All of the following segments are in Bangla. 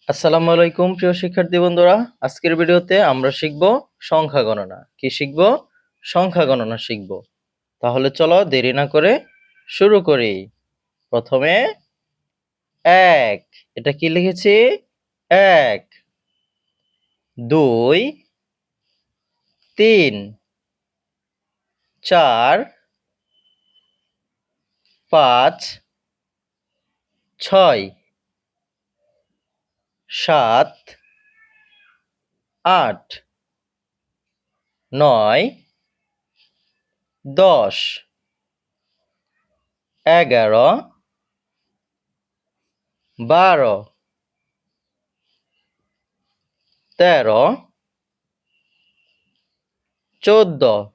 আসসালামু আলাইকুম প্রিয় শিক্ষার্থী বন্ধুরা। আজকের ভিডিওতে আমরা শিখব সংখ্যা গণনা। কি শিখব? সংখ্যা গণনা শিখব। তাহলে চলো দেরি না করে শুরু করি। প্রথমে ১, এটা কি লিখেছি? ১, ২, ৩, ৪, ৫, ৬, ৭, ৮, ৯, ১০, ১১, ১২, ১৩, ১৪,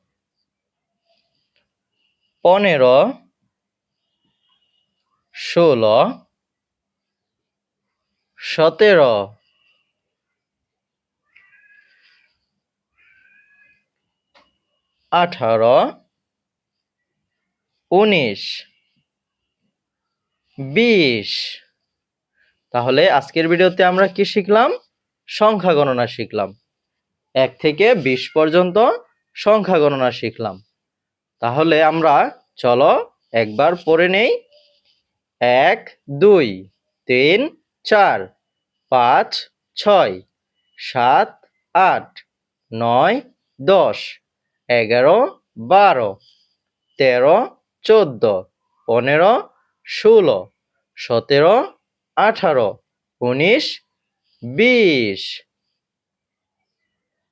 ১৫, ১৬, ১৭, ১৮, ১৯, ২০। তাহলে আজকের ভিডিওতে আমরা কি শিখলাম? সংখ্যা গণনা শিখলাম। ১ থেকে ২০ পর্যন্ত সংখ্যা গণনা শিখলাম। তাহলে আমরা চলো একবার পড়ে নেই। ১, ২, ৩, ৪, ৫, ৬, ৭, ৮, ৯, ১০, ১১, ১২, ১৩, ১৪, ১৫, ১৬, ১৭, ১৮, ১৯, ২০।